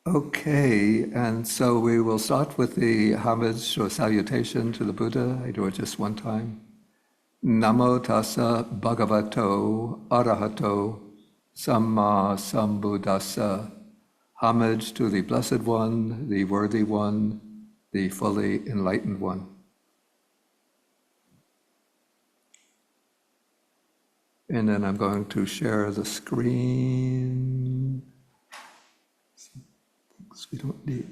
Okay, and so we will start with the homage or salutation to the Buddha. I do it just one time. Namo tassa bhagavato arahato samma sambuddhassa. Homage to the Blessed One, the Worthy One, the fully enlightened one. And then I'm going to share the screen. We don't need.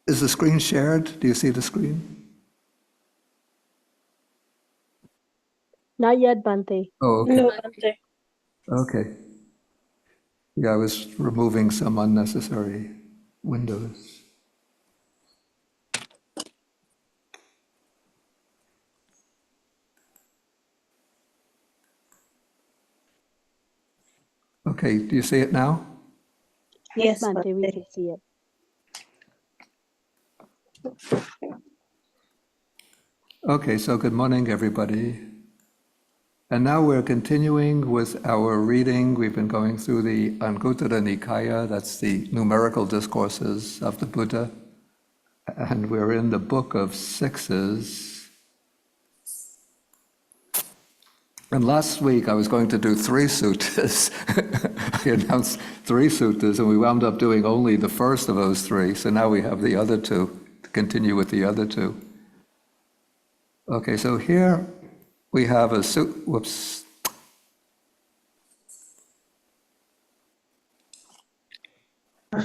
Is the screen shared? Do you see the screen? Not yet, Bhante. Oh, okay. No, Bhante. Okay. Yeah, I was removing some unnecessary windows. Okay, do you see it now? Yes, Yes, Bhante, we Bhante. can see it. Okay, so good morning, everybody. And now we're continuing with our reading. We've been going through the Anguttara Nikaya, that's the Numerical Discourses of the Buddha. And we're in the Book of Sixes. And last week I was going to do 3 suttas. I announced 3 suttas, and we wound up doing only the first of those 3. So now we have the other 2 to continue with the other 2. Okay, so here we have a sutta. Whoops. I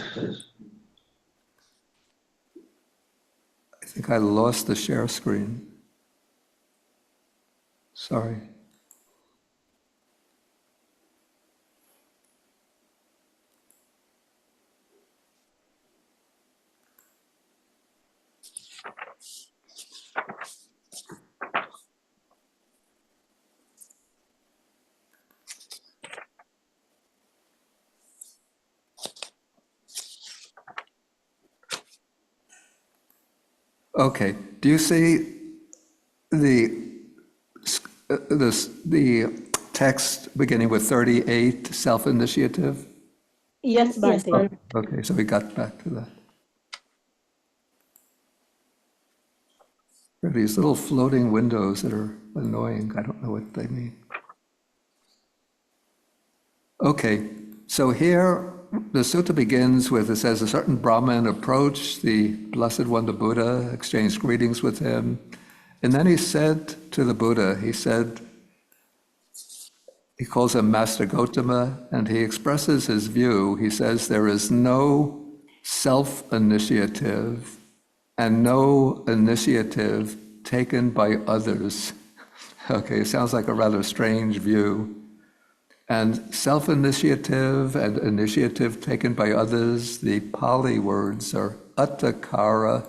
think I lost the share screen. Sorry. Okay, do you see the text beginning with 38, self-initiative? Yes, Yes, Bhante. Bhante. Okay, so we got back to that. There are these little floating windows that are annoying. I don't know what they mean. Okay, so here the sutta begins with, it says, a certain Brahmin approached the Blessed One, the Buddha, exchanged greetings with him. And then he said to the Buddha, he calls him Master Gautama, and he expresses his view. He says there is no self-initiative and no initiative taken by others. Okay, it sounds like a rather strange view. And self-initiative and initiative taken by others, the Pali words are attakara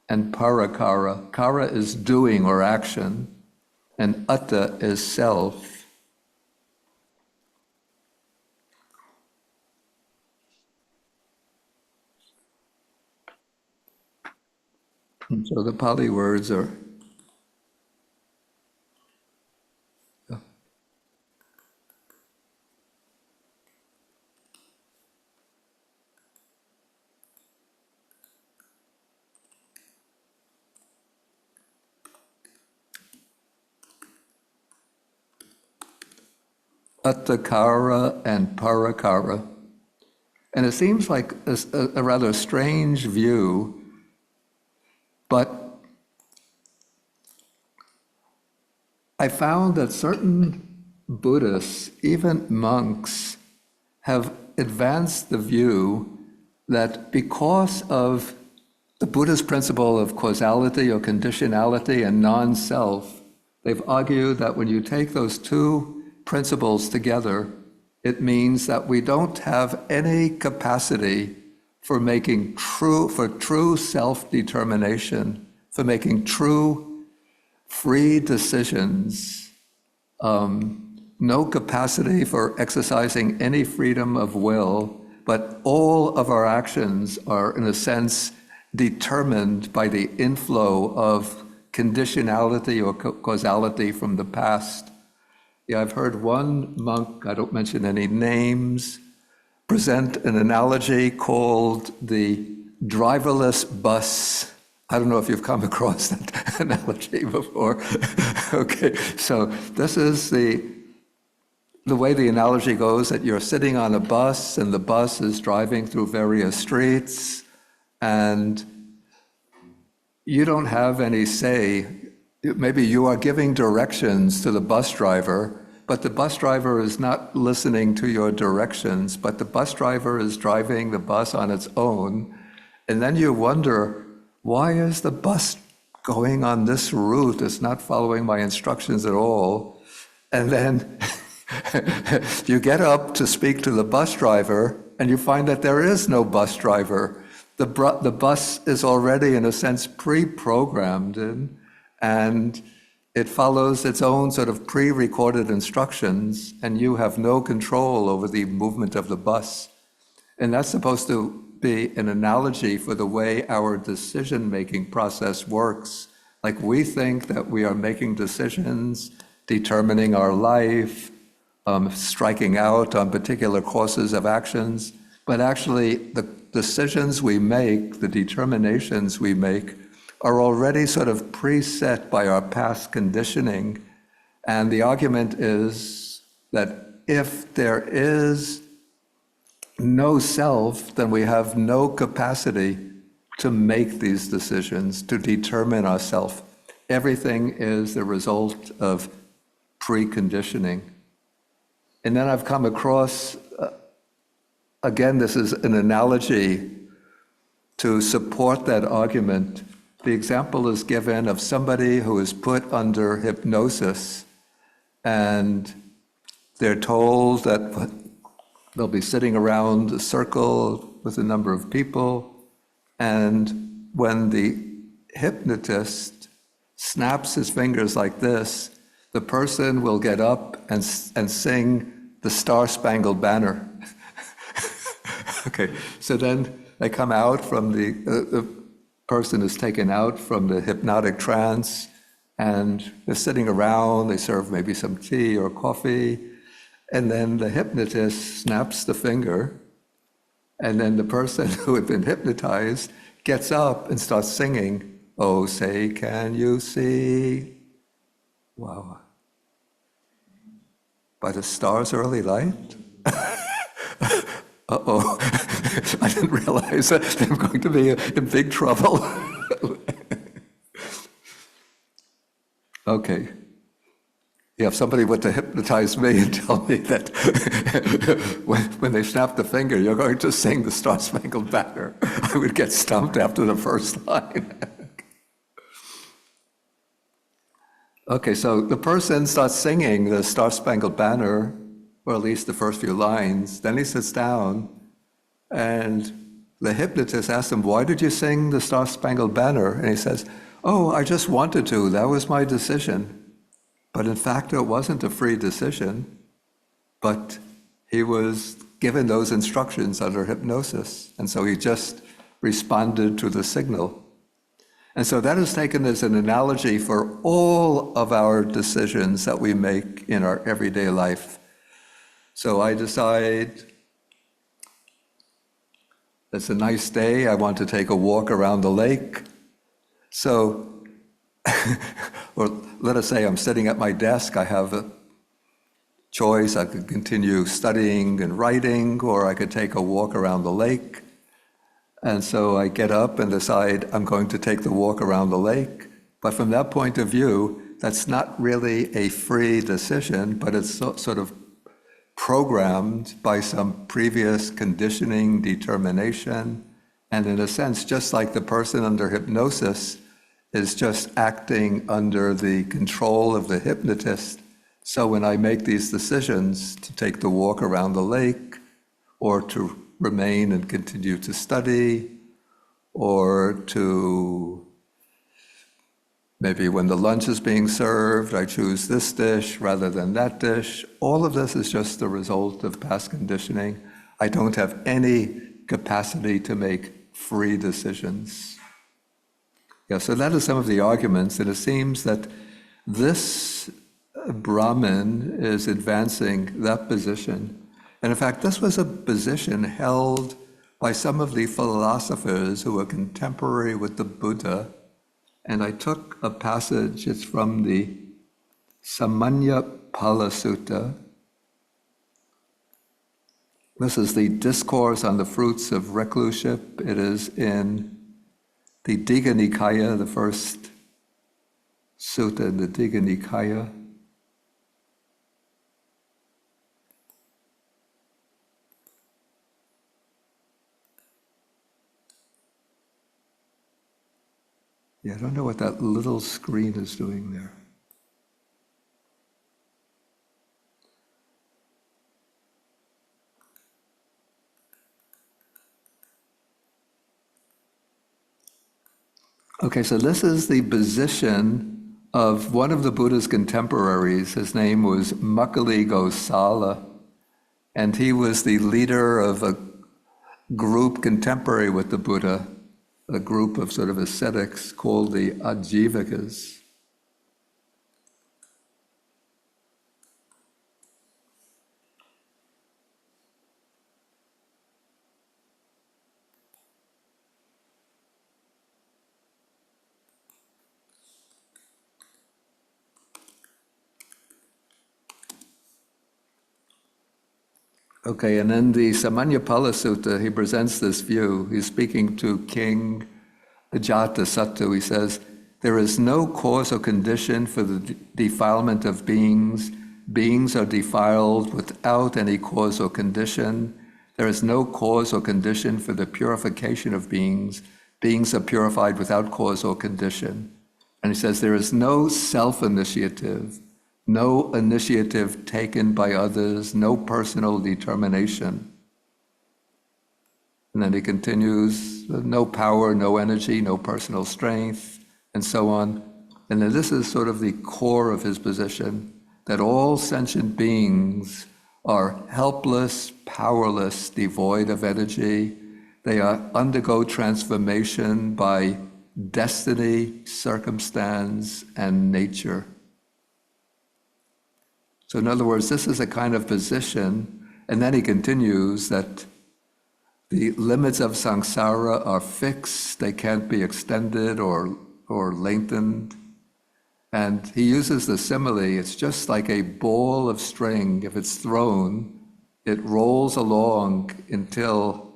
and parakara. Kara is doing or action, and atta is self. And so the Pali words are attakara and parakara. And it seems like a rather strange view, but I found that certain Buddhists, even monks, have advanced the view that because of the Buddhist principle of causality or conditionality and non-self, they've argued that when you take those 2 principles together, it means that we don't have any capacity for making true self-determination, for making true free decisions no capacity for exercising any freedom of will, but all of our actions are, in a sense, determined by the inflow of conditionality or causality from the past. Yeah, I've heard one monk, I don't mention any names, present an analogy called the driverless bus. I don't know if you've come across that analogy before. Okay, so this is the way the analogy goes, that you're sitting on a bus and the bus is driving through various streets and you don't have any say. Maybe you are giving directions to the bus driver, but the bus driver is not listening to your directions, but the bus driver is driving the bus on its own. And then you wonder, why is the bus going on this route? It's not following my instructions at all. And then you get up to speak to the bus driver, and you find that there is no bus driver. The bus is already, in a sense, pre-programmed in, and it follows its own sort of pre-recorded instructions, and you have no control over the movement of the bus. And that's supposed to be an analogy for the way our decision-making process works. Like, we think that we are making decisions, determining our life, striking out on particular courses of actions, but actually the decisions we make, the determinations we make, are already sort of preset by our past conditioning. And the argument is that if there is no self, then we have no capacity to make these decisions, to determine ourself. Everything is the result of preconditioning. And then I've come across, again, this is an analogy to support that argument. The example is given of somebody who is put under hypnosis, and they're told that they'll be sitting around a circle with a number of people, and when the hypnotist snaps his fingers like this, the person will get up and sing the Star-Spangled Banner. Okay, so then they come out from the person is taken out from the hypnotic trance, and they're sitting around, they serve maybe some tea or coffee, and then the hypnotist snaps the finger, and then the person who had been hypnotized gets up and starts singing, "Oh, say, can you see?" Wow. By the star's early light? Uh-oh, I didn't realize that I'm going to be in big trouble. Okay. Yeah, if somebody were to hypnotize me and tell me that when they snap the finger, you're going to sing the Star-Spangled Banner, I would get stumped after the first line. Okay, so the person starts singing the Star-Spangled Banner, or at least the first few lines. Then he sits down, and the hypnotist asks him, "Why did you sing the Star-Spangled Banner?" And he says, "Oh, I just wanted to. That was my decision." But in fact, it wasn't a free decision, but he was given those instructions under hypnosis. And so he just responded to the signal. And so that is taken as an analogy for all of our decisions that we make in our everyday life. So I decide, it's a nice day, I want to take a walk around the lake. So, or let us say I'm sitting at my desk, I have a choice, I could continue studying and writing, or I could take a walk around the lake. And so I get up and decide I'm going to take the walk around the lake. But from that point of view, that's not really a free decision, but it's sort of programmed by some previous conditioning, determination, and in a sense, just like the person under hypnosis is just acting under the control of the hypnotist. So when I make these decisions to take the walk around the lake, or to remain and continue to study, or to Maybe when the lunch is being served, I choose this dish rather than that dish. All of this is just the result of past conditioning. I don't have any capacity to make free decisions. Yeah, so that is some of the arguments, and it seems that this Brahmin is advancing that position. And in fact, this was a position held by some of the philosophers who were contemporary with the Buddha. And I took a passage, it's from the Samanyapala Sutta. This is the discourse on the fruits of recluseship. It is in the Digha Nikaya, the first sutta in the Digha Nikaya. Yeah, I don't know what that little screen is doing there. Okay, so this is the position of one of the Buddha's contemporaries. His name was Makkhali Gosala, and he was the leader of a group contemporary with the Buddha, a group of sort of ascetics called the Ajivakas. Okay, and in the Samanyapala Sutta, he presents this view. He's speaking to King Ajatasattu. He says, there is no cause or condition for the defilement of beings. Beings are defiled without any cause or condition. There is no cause or condition for the purification of beings. Beings are purified without cause or condition. And he says, there is no self-initiative, no initiative taken by others, no personal determination. And then he continues, no power, no energy, no personal strength, and so on. And then this is sort of the core of his position, that all sentient beings are helpless, powerless, devoid of energy. They undergo transformation by destiny, circumstance, and nature. So in other words, this is a kind of position, and then he continues that the limits of samsara are fixed, they can't be extended or lengthened. And he uses the simile, it's just like a ball of string. If it's thrown, it rolls along until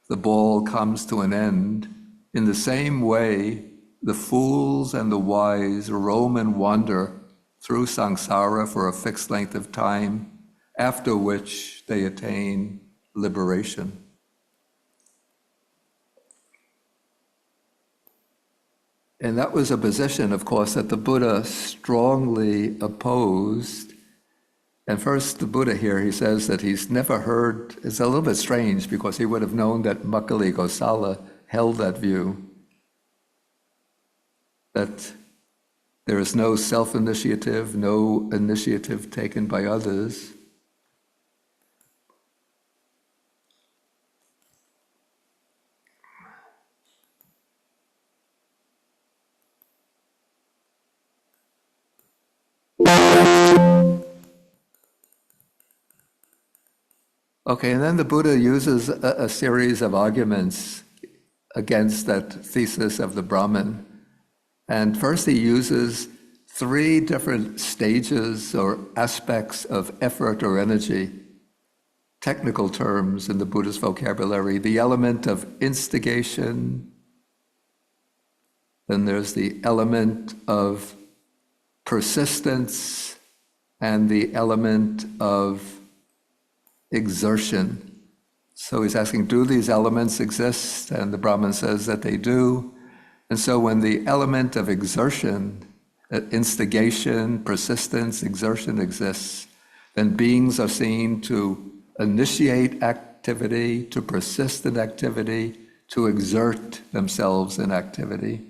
the ball comes to an end. In the same way, the fools and the wise roam and wander through samsara for a fixed length of time, after which they attain liberation. And that was a position, of course, that the Buddha strongly opposed. And first, the Buddha here, he says that he's never heard, it's a little bit strange because he would have known that Makkhali Gosala held that view, that there is no self-initiative, no initiative taken by others. Okay, and then the Buddha uses a series of arguments against that thesis of the Brahman. And first he uses 3 different stages or aspects of effort or energy, technical terms in the Buddhist vocabulary. The element of instigation, then there's the element of persistence, and the element of exertion. So he's asking, do these elements exist? And the Brahman says that they do. And so when the element of exertion, instigation, persistence, exertion exists, then beings are seen to initiate activity, to persist in activity, to exert themselves in activity.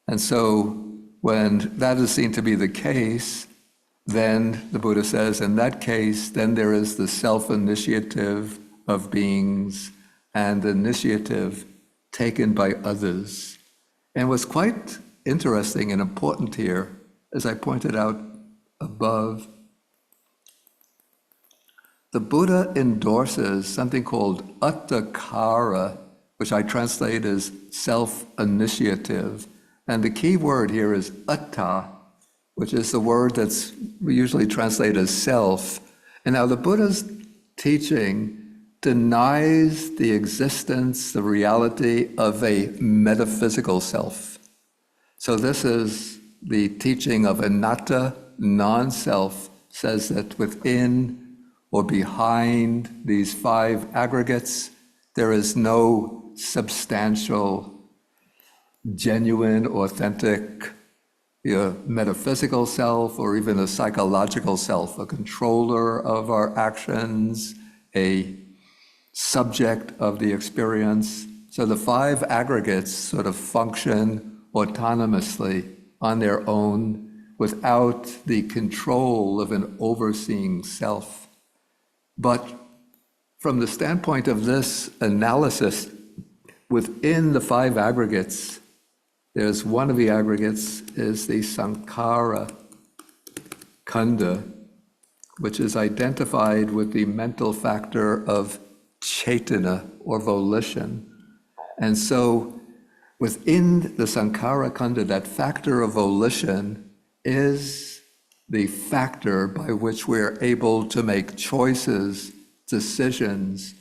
And so When that is seen to be the case, then the Buddha says, in that case, then there is the self-initiative of beings and initiative taken by others. And what's quite interesting and important here, as I pointed out above, the Buddha endorses something called attakara, which I translate as self-initiative. And the key word here is atta, which is the word that's we usually translate as self. And now the Buddha's teaching denies the existence, the reality of a metaphysical self. So this is the teaching of anatta, non-self, says that within or behind these five aggregates, there is no substantial, genuine, authentic, metaphysical self, or even a psychological self, a controller of our actions, a subject of the experience. So the five aggregates sort of function autonomously on their own without the control of an overseeing self. But from the standpoint of this analysis, within the five aggregates, there's one of the aggregates is the sankhara khandha, which is identified with the mental factor of cetana or volition. And so within the sankhara khandha, that factor of volition is the factor by which we're able to make choices, decisions,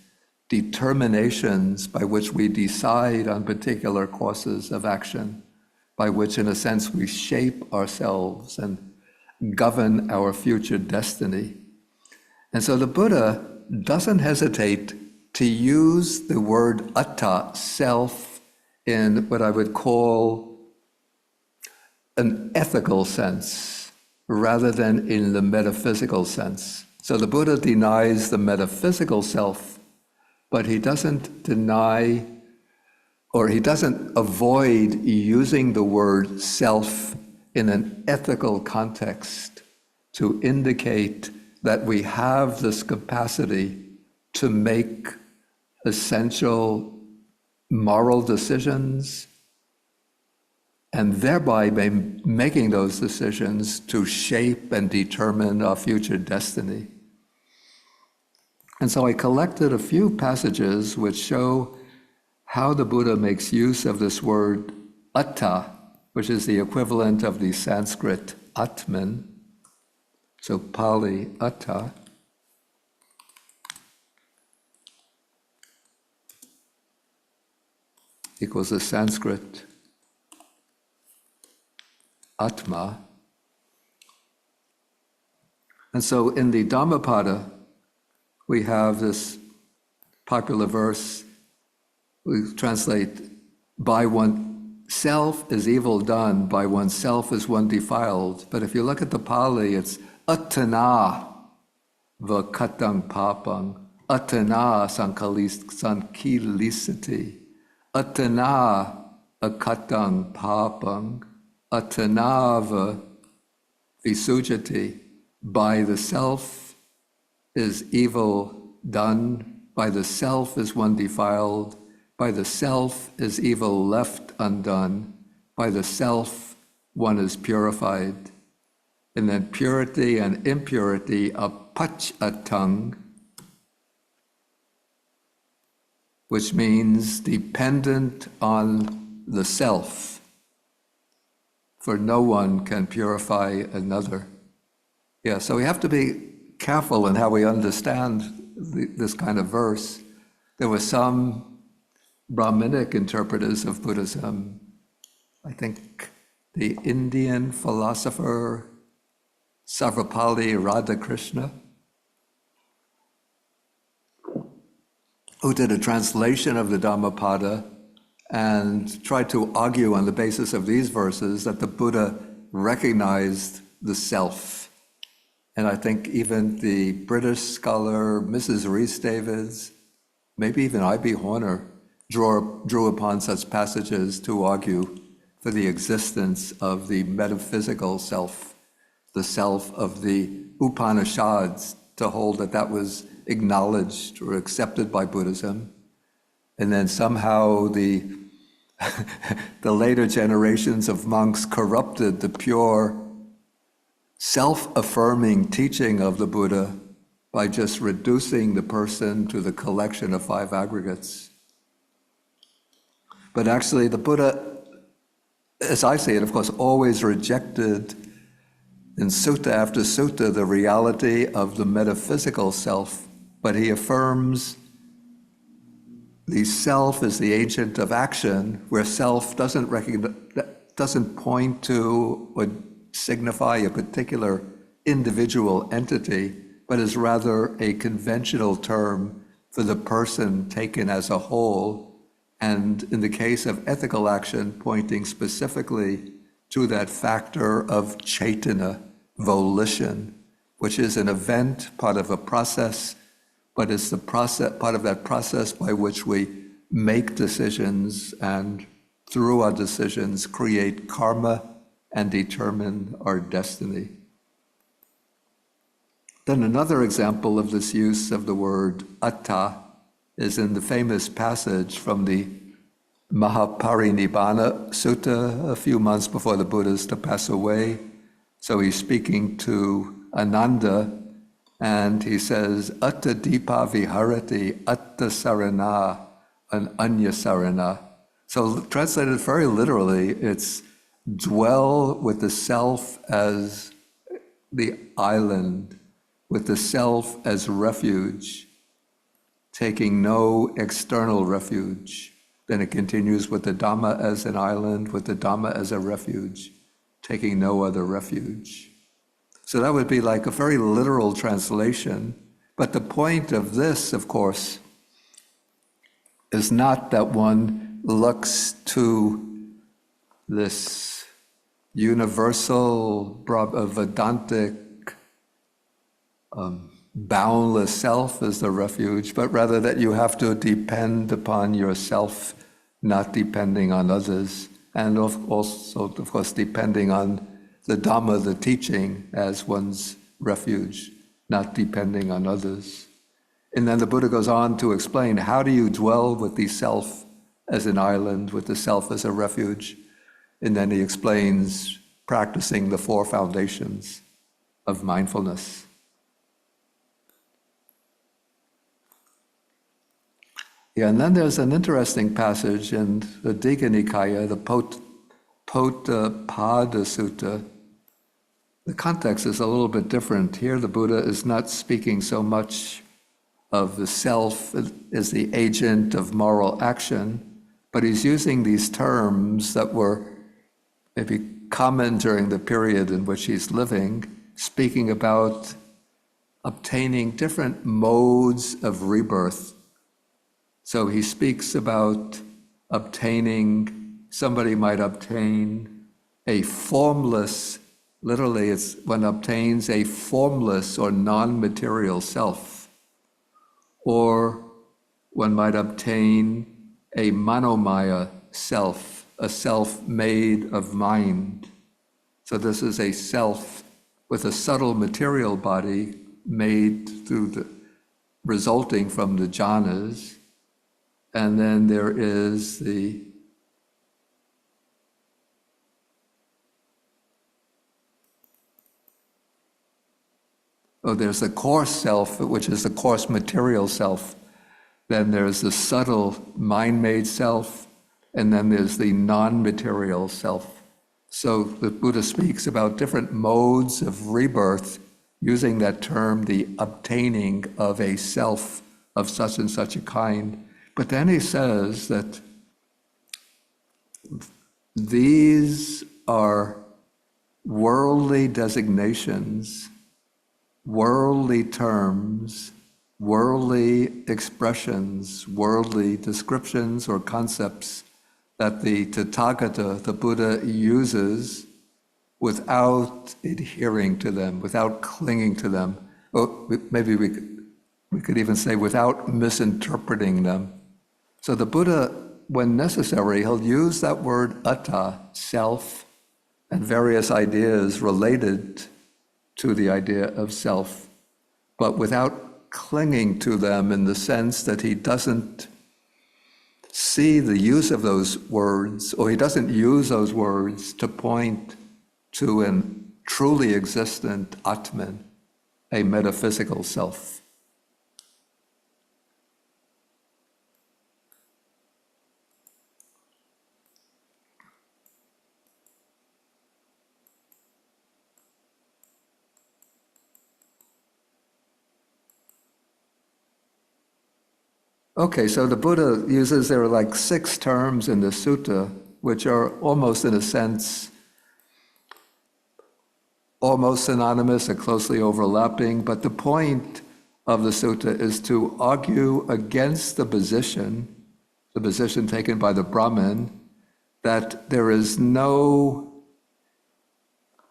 determinations by which we decide on particular courses of action, by which, in a sense, we shape ourselves and govern our future destiny. And so the Buddha doesn't hesitate to use the word atta, self, in what I would call an ethical sense, rather than in the metaphysical sense. So the Buddha denies the metaphysical self, but he doesn't deny, or he doesn't avoid using the word self in an ethical context to indicate that we have this capacity to make essential moral decisions, and thereby by making those decisions to shape and determine our future destiny. And so I collected a few passages which show how the Buddha makes use of this word atta, which is the equivalent of the Sanskrit atman, so Pali atta, equals the Sanskrit Atma. And so in the Dhammapada, we have this popular verse, we translate, by oneself is evil done, by oneself is one defiled. But if you look at the Pali, it's atana vakatang papang, atana sankilisati, atana akatang papang, atanava visujati, by the self is evil done, by the self is one defiled, by the self is evil left undone, by the self one is purified. And then purity and impurity apachatang, which means dependent on the self. For no one can purify another. Yeah, so we have to be careful in how we understand this kind of verse. There were some Brahminic interpreters of Buddhism, I think the Indian philosopher Sarvapali Radhakrishna, who did a translation of the Dhammapada and tried to argue on the basis of these verses that the Buddha recognized the self. And I think even the British scholar Mrs. Rhys Davids, maybe even I.B. Horner, drew upon such passages to argue for the existence of the metaphysical self, the self of the Upanishads, to hold that that was acknowledged or accepted by Buddhism. And then somehow the later generations of monks corrupted the pure self-affirming teaching of the Buddha by just reducing the person to the collection of 5 aggregates. But actually the Buddha, as I see it, of course, always rejected in sutta after sutta the reality of the metaphysical self, but he affirms the self as the agent of action, where self doesn't point to or signify a particular individual entity, but is rather a conventional term for the person taken as a whole, and in the case of ethical action, pointing specifically to that factor of chaitana, volition, which is an event, part of a process, but it's the process, part of that process by which we make decisions and through our decisions create karma and determine our destiny. Then another example of this use of the word atta is in the famous passage from the Mahaparinibbana Sutta a few months before the Buddha is to pass away. So he's speaking to Ananda, and he says, Atta dipa viharati atta sarana an anya sarana. So translated very literally, it's dwell with the self as the island, with the self as refuge, taking no external refuge. Then it continues with the Dhamma as an island, with the Dhamma as a refuge, taking no other refuge. So that would be like a very literal translation. But the point of this, of course, is not that one looks to this universal, Vedantic, boundless self as the refuge, but rather that you have to depend upon yourself, not depending on others, and also, of course, depending on the Dhamma, the teaching, as one's refuge, not depending on others. And then the Buddha goes on to explain, how do you dwell with the self as an island, with the self as a refuge? And then he explains practicing the 4 foundations of mindfulness. Yeah, and then there's an interesting passage in the Digha Nikaya, the Potthapada Sutta. The context is a little bit different. Here the Buddha is not speaking so much of the self as the agent of moral action, but he's using these terms that were maybe common during the period in which he's living, speaking about obtaining different modes of rebirth. So he speaks about somebody might obtain a formless, literally it's one obtains a formless or non-material self, or one might obtain a manomaya self, a self made of mind. So this is a self with a subtle material body made resulting from the jhanas. And then there is there's the coarse self, which is the coarse material self. Then there's the subtle mind-made self, and then there's the non-material self. So the Buddha speaks about different modes of rebirth, using that term, the obtaining of a self of such and such a kind. But then he says that these are worldly designations, worldly terms, worldly expressions, worldly descriptions or concepts that the Tathagata, the Buddha, uses without adhering to them, without clinging to them. Or maybe we could even say without misinterpreting them. So the Buddha when necessary, he'll use that word atta, self, and various ideas related to the idea of self, but without clinging to them in the sense that he doesn't see the use of those words, or he doesn't use those words to point to an truly existent Atman, a metaphysical self. Okay, so the Buddha uses, there are like 6 terms in the sutta, which are almost, in a sense, almost synonymous or closely overlapping, but the point of the sutta is to argue against the position taken by the Brahmin, that there is no,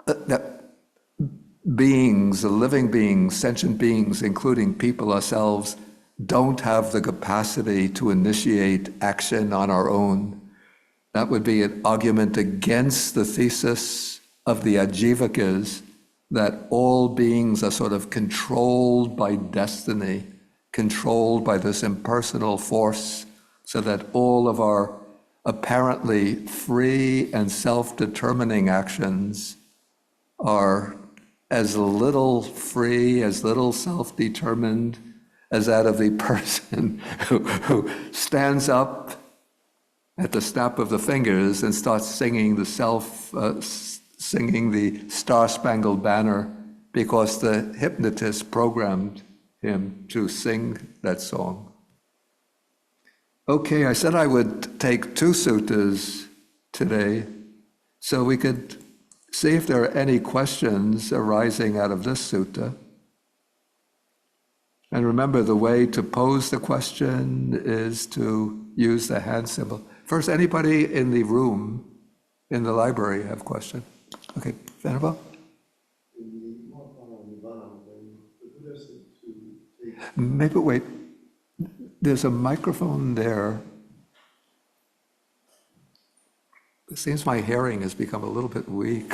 that beings, living beings, sentient beings, including people ourselves, don't have the capacity to initiate action on our own. That would be an argument against the thesis of the Ajivakas that all beings are sort of controlled by destiny, controlled by this impersonal force, so that all of our apparently free and self-determining actions are as little free, as little self-determined as that of the person who stands up at the snap of the fingers and starts singing singing the Star-Spangled Banner because the hypnotist programmed him to sing that song. Okay, I said I would take 2 suttas today, so we could see if there are any questions arising out of this sutta. And remember, the way to pose the question is to use the hand symbol. First, anybody in the room, in the library, have a question? Okay, Venerable? Maybe, wait, there's a microphone there. It seems my hearing has become a little bit weak.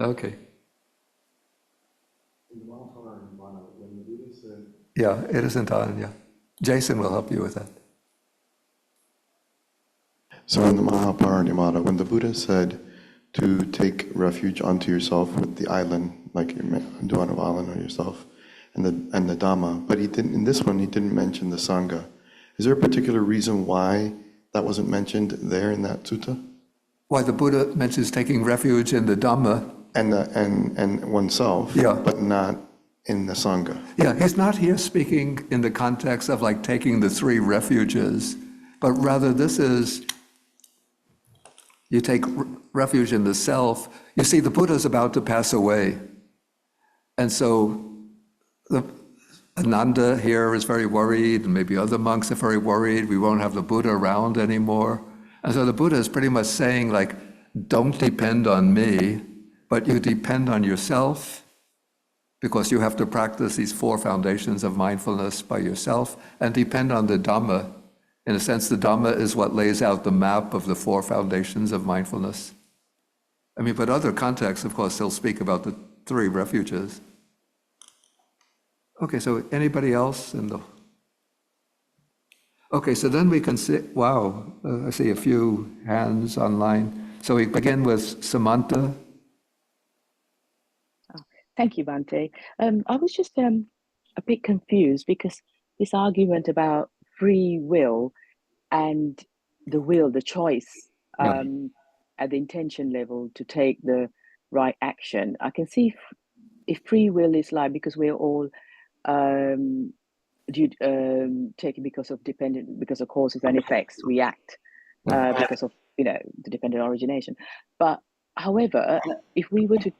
Okay. Yeah, it isn't on, yeah. Jason will help you with that. So in the Mahaparinimata, when the Buddha said to take refuge onto yourself with the island, like you do on an island on yourself, and the Dhamma, but he didn't, in this one, he didn't mention the Sangha. Is there a particular reason why that wasn't mentioned there in that sutta? Why the Buddha mentions taking refuge in the Dhamma. And oneself, yeah, but not in the Sangha. Yeah, he's not here speaking in the context of like taking the 3 refuges, but rather this is, you take refuge in the self. You see, the Buddha's about to pass away. And so Ananda here is very worried, and maybe other monks are very worried. We won't have the Buddha around anymore. And so the Buddha is pretty much saying, like, don't depend on me, but you depend on yourself, because you have to practice these 4 foundations of mindfulness by yourself, and depend on the Dhamma. In a sense, the Dhamma is what lays out the map of the 4 foundations of mindfulness. I mean, but other contexts, of course, they'll speak about the 3 refuges. Okay, so anybody else in the... Okay, so then we can see, wow, I see a few hands online. So we begin with Samantha. Thank you, Bhante. I was just a bit confused because this argument about free will and the will, the choice at the intention level to take the right action. I can see if free will is like, because we're all taken because of causes and effects, we act because of the dependent origination. But however, if we were to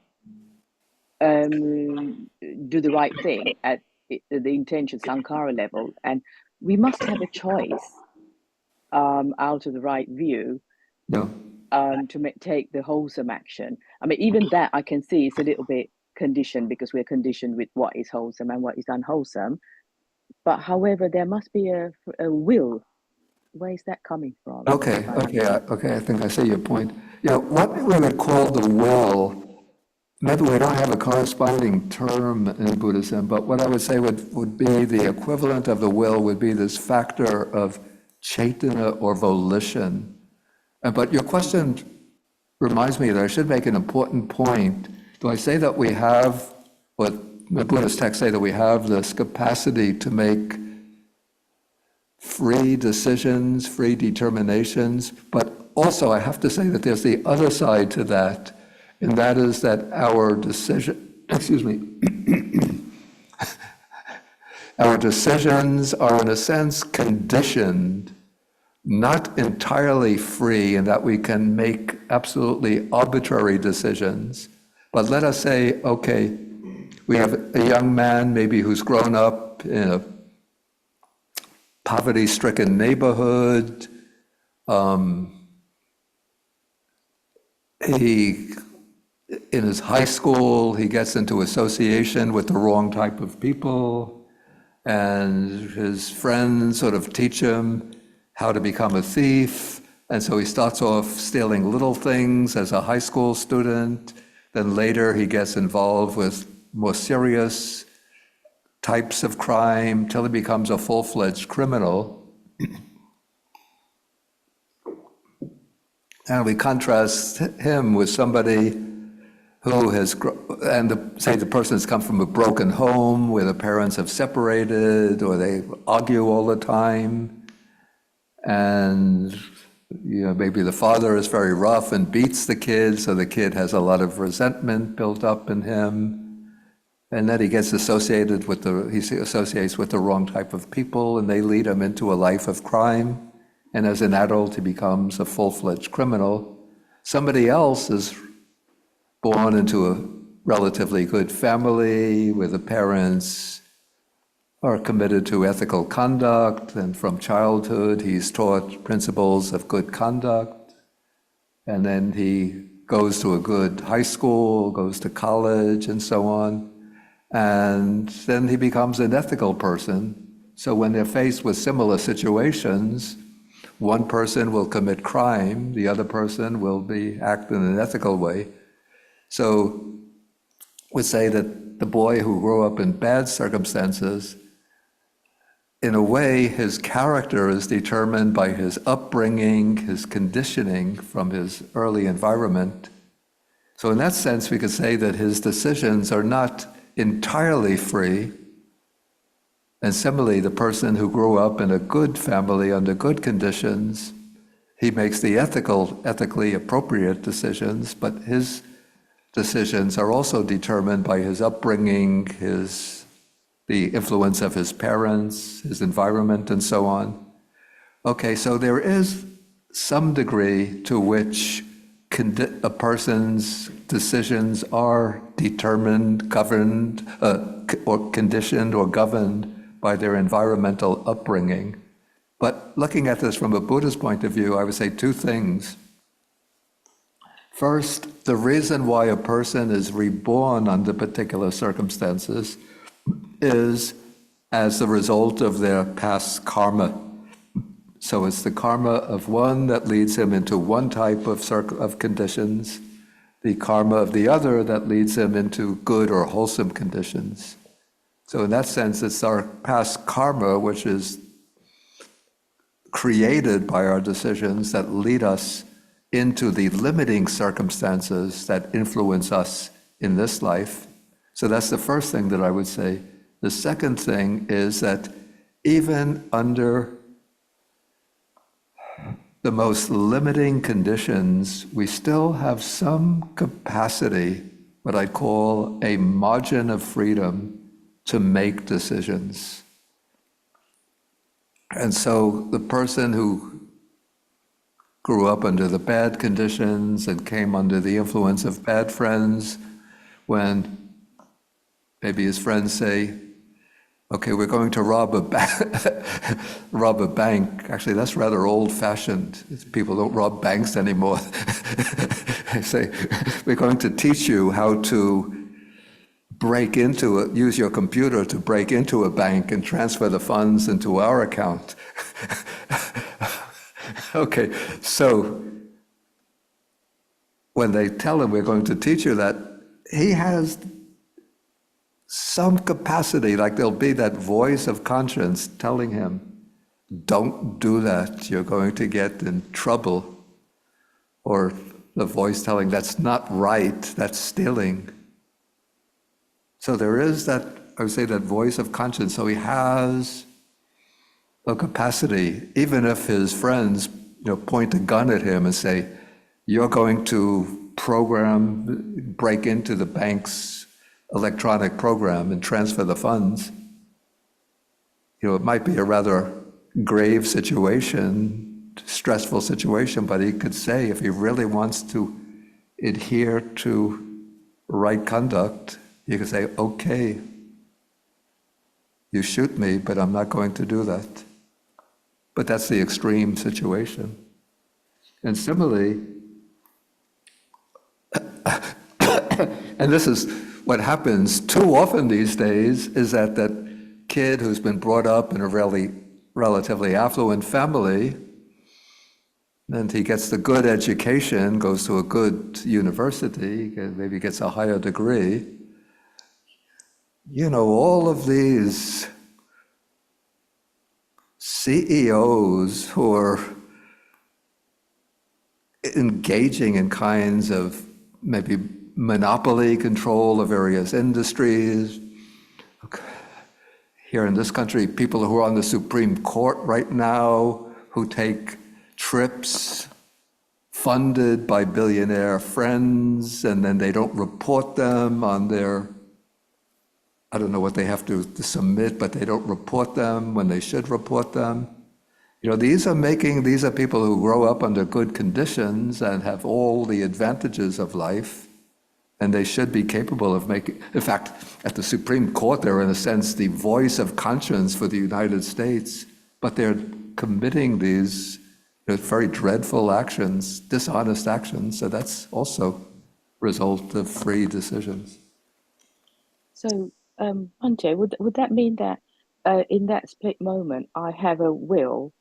do the right thing at the intention sankhara level, and we must have a choice out of the right view to take the wholesome action. I mean, even that I can see is a little bit conditioned, because we're conditioned with what is wholesome and what is unwholesome. But however, there must be a will where's that coming from? Okay, I think I see your point. Yeah, what we would call the will, maybe we don't have a corresponding term in Buddhism, but what I would say would be the equivalent of the will would be this factor of chaitana or volition. But your question reminds me that I should make an important point. Do I say that we have, what the Buddhist texts say, that we have this capacity to make free decisions, free determinations, but also I have to say that there's the other side to that, and that is that our our decisions are in a sense conditioned, not entirely free, in that we can make absolutely arbitrary decisions. But let us say, okay, we have a young man maybe who's grown up in a poverty-stricken neighborhood. In his high school, he gets into association with the wrong type of people, and his friends sort of teach him how to become a thief. And so he starts off stealing little things as a high school student. Then later he gets involved with more serious types of crime till he becomes a full-fledged criminal. And we contrast him with somebody who has, say the person has come from a broken home where the parents have separated or they argue all the time. And maybe the father is very rough and beats the kid, so the kid has a lot of resentment built up in him. And then he associates with the wrong type of people, and they lead him into a life of crime. And as an adult, he becomes a full-fledged criminal. Somebody else is born into a relatively good family where the parents are committed to ethical conduct, and from childhood he's taught principles of good conduct. And then he goes to a good high school, goes to college, and so on. And then he becomes an ethical person. So when they're faced with similar situations, one person will commit crime, the other person will act in an ethical way. So we say that the boy who grew up in bad circumstances, in a way, his character is determined by his upbringing, his conditioning from his early environment. So in that sense, we could say that his decisions are not entirely free. And similarly, the person who grew up in a good family under good conditions, he makes the ethically appropriate decisions, but his decisions are also determined by his upbringing, the influence of his parents, his environment, and so on. Okay, so there is some degree to which a person's decisions are determined, governed, or conditioned or governed by their environmental upbringing. But looking at this from a Buddhist point of view, I would say two things. First, the reason why a person is reborn under particular circumstances is as the result of their past karma. So it's the karma of one that leads him into one type of conditions, the karma of the other that leads him into good or wholesome conditions. So in that sense, it's our past karma, which is created by our decisions, that lead us into the limiting circumstances that influence us in this life. So that's the first thing that I would say. The second thing is that even under the most limiting conditions, we still have some capacity, what I call a margin of freedom, to make decisions. And so the person who grew up under the bad conditions and came under the influence of bad friends, when maybe his friends say, okay, we're going to rob a bank. Actually, that's rather old-fashioned. People don't rob banks anymore. They say, we're going to teach you how to break into it, use your computer to break into a bank and transfer the funds into our account. Okay, so when they tell him we're going to teach you that, he has some capacity, like there'll be that voice of conscience telling him, don't do that, you're going to get in trouble. Or the voice telling, that's not right, that's stealing. So there is that, I would say, that voice of conscience. So he has a capacity, even if his friends, point a gun at him and say, you're going to break into the bank's electronic program and transfer the funds. It might be a rather grave situation, stressful situation, but he could say, if he really wants to adhere to right conduct, he could say, okay, you shoot me, but I'm not going to do that. But that's the extreme situation. And similarly, and this is what happens too often these days, is that kid who's been brought up in a relatively affluent family, and he gets the good education, goes to a good university, maybe gets a higher degree. All of these CEOs who are engaging in kinds of maybe monopoly control of various industries. Here in this country, people who are on the Supreme Court right now, who take trips funded by billionaire friends, and then they don't report them on their, I don't know what they have to submit, but they don't report them when they should report them. These are people who grow up under good conditions and have all the advantages of life, and they should be capable of making, in fact, at the Supreme Court, they're in a sense the voice of conscience for the United States, but they're committing these very dreadful actions, dishonest actions, so that's also result of free decisions. So, Bhante, would that mean that in that split moment, I have a will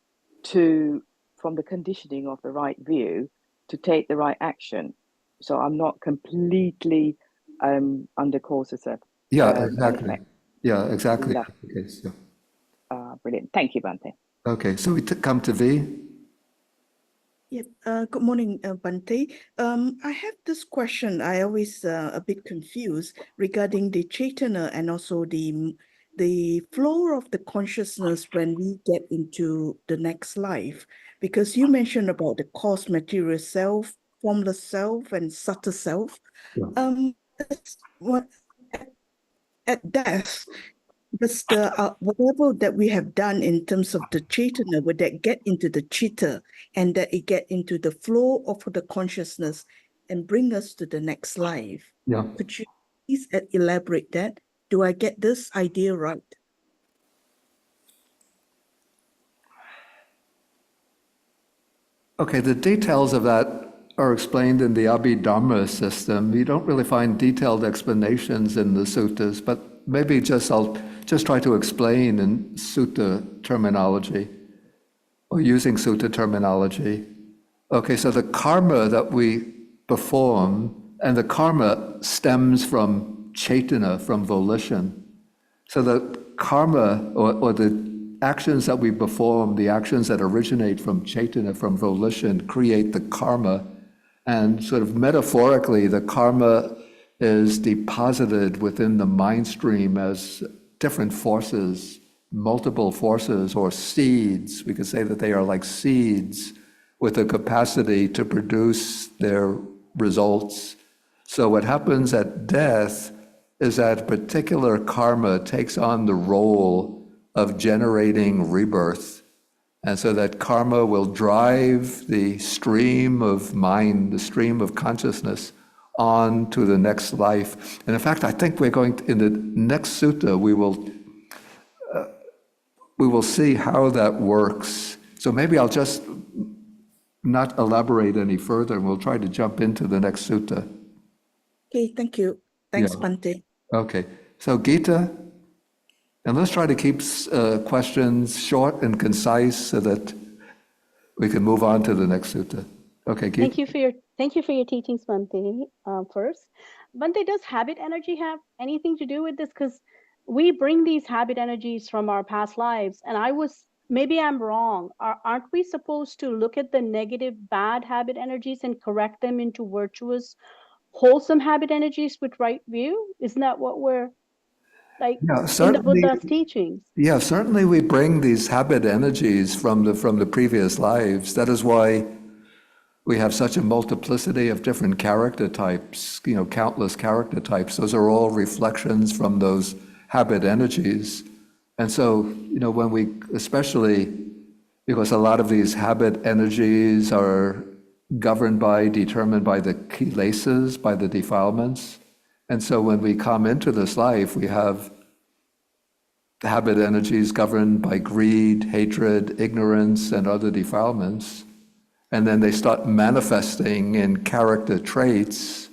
to, from the conditioning of the right view, to take the right action? So I'm not completely under causes of Exactly. Yeah, exactly. love. That's the case, yeah. Brilliant. Thank you, Bhante. Okay, so we come to V. Yep. Good morning, Bhante. I have this question. I always a bit confused regarding the Chaitanya and also the flow of the consciousness when we get into the next life. Because you mentioned about the coarse material self, formless self, and subtle self. Yeah. What at death, does the whatever that we have done in terms of the Chaitanya, would that get into the chitta and that it get into the flow of the consciousness and bring us to the next life? Yeah. Could you please elaborate that? Do I get this idea right? Okay, the details of that are explained in the Abhidharma system. You don't really find detailed explanations in the suttas, but maybe I'll just try to explain in sutta terminology, or using sutta terminology. Okay, so the karma that we perform, and the karma stems from Chaitanya, from volition. So the karma, or the actions that we perform, the actions that originate from Chaitanya, from volition, create the karma. And sort of metaphorically, the karma is deposited within the mind stream as different forces, multiple forces, or seeds. We could say that they are like seeds with the capacity to produce their results. So what happens at death is that particular karma takes on the role of generating rebirth. And so that karma will drive the stream of mind, the stream of consciousness, on to the next life. And in fact, I think we're going to, in the next sutta, we will see how that works. So maybe I'll just not elaborate any further, and we'll try to jump into the next sutta. Okay, thank you. Thanks, Yeah. Bhante. Okay, so Gita, and let's try to keep questions short and concise so that we can move on to the next sutta. Okay, Geet? Thank you for your teachings, Bhante. First, Bhante, does habit energy have anything to do with this? Because we bring these habit energies from our past lives, and maybe I'm wrong. Aren't we supposed to look at the negative, bad habit energies and correct them into virtuous, wholesome habit energies with right view? Isn't that what we're like Yeah, in the certainly. Buddha's teachings? Yeah, certainly we bring these habit energies from the previous lives. That is why we have such a multiplicity of different character types, countless character types. Those are all reflections from those habit energies. And so, when we, especially because a lot of these habit energies are determined by the kilesas, by the defilements. And so when we come into this life, we have the habit energies governed by greed, hatred, ignorance, and other defilements. And then they start manifesting in character traits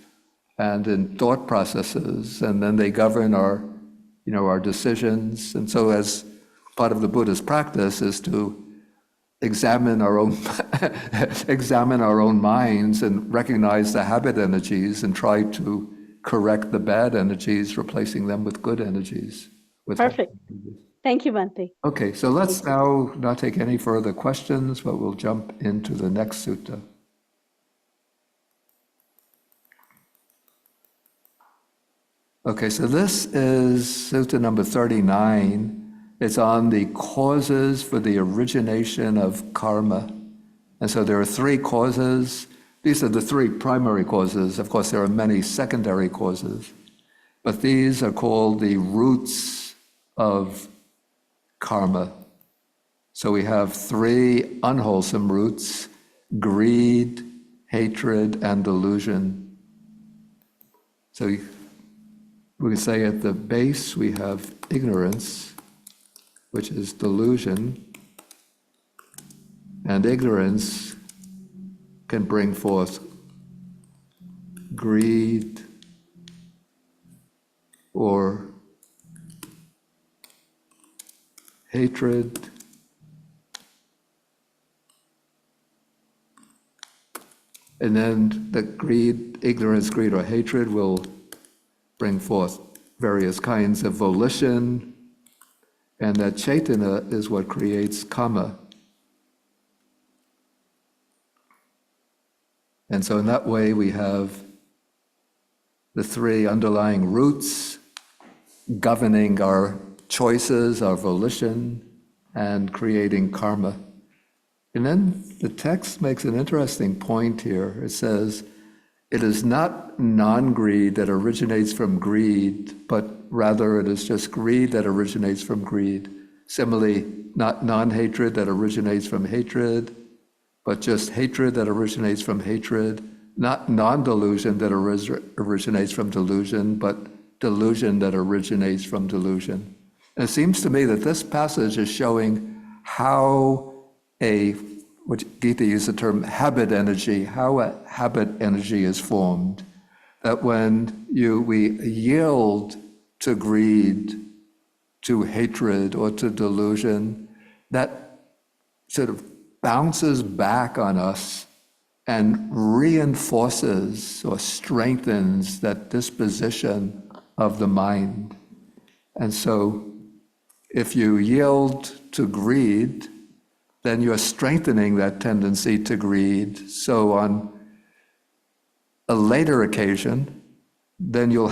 and in thought processes, and then they govern our decisions. And so as part of the Buddha's practice is to examine our own minds and recognize the habit energies and try to correct the bad energies, replacing them with good energies. Perfect. Thank you, Bhante. Okay, so let's now not take any further questions, but we'll jump into the next sutta. Okay, so this is sutta number 39. It's on the causes for the origination of karma. And so there are three causes. These are the three primary causes. Of course, there are many secondary causes, but these are called the roots of karma. So we have three unwholesome roots: greed, hatred, and delusion. So we can say at the base we have ignorance, which is delusion, and ignorance can bring forth greed or hatred, and then the ignorance, greed, or hatred will bring forth various kinds of volition, and that chaitana is what creates kamma. And so in that way we have the three underlying roots governing our choices, our volition, and creating karma. And then the text makes an interesting point here. It says, it is not non-greed that originates from greed, but rather it is just greed that originates from greed. Similarly, not non-hatred that originates from hatred, but just hatred that originates from hatred. Not non-delusion that originates from delusion, but delusion that originates from delusion. And it seems to me that this passage is showing how which Gita used the term habit energy, how a habit energy is formed. That when we yield to greed, to hatred, or to delusion, that sort of bounces back on us and reinforces or strengthens that disposition of the mind. And so if you yield to greed, then you're strengthening that tendency to greed. So on a later occasion, then it'll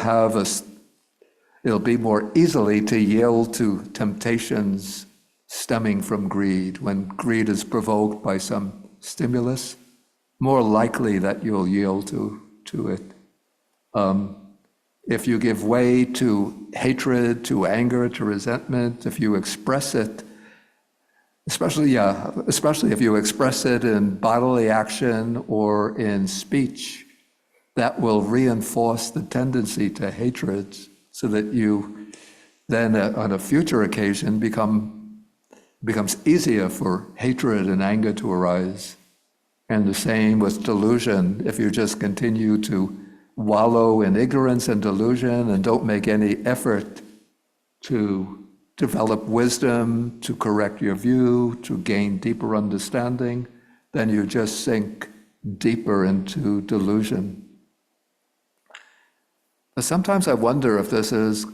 be more easily to yield to temptations stemming from greed. When greed is provoked by some stimulus, more likely that you'll yield to it. If you give way to hatred, to anger, to resentment, if you express it, especially if you express it in bodily action or in speech, that will reinforce the tendency to hatred, so that you then on a future occasion becomes easier for hatred and anger to arise. And the same with delusion. If you just continue to wallow in ignorance and delusion and don't make any effort to develop wisdom, to correct your view, to gain deeper understanding, then you just sink deeper into delusion. But sometimes I wonder if this is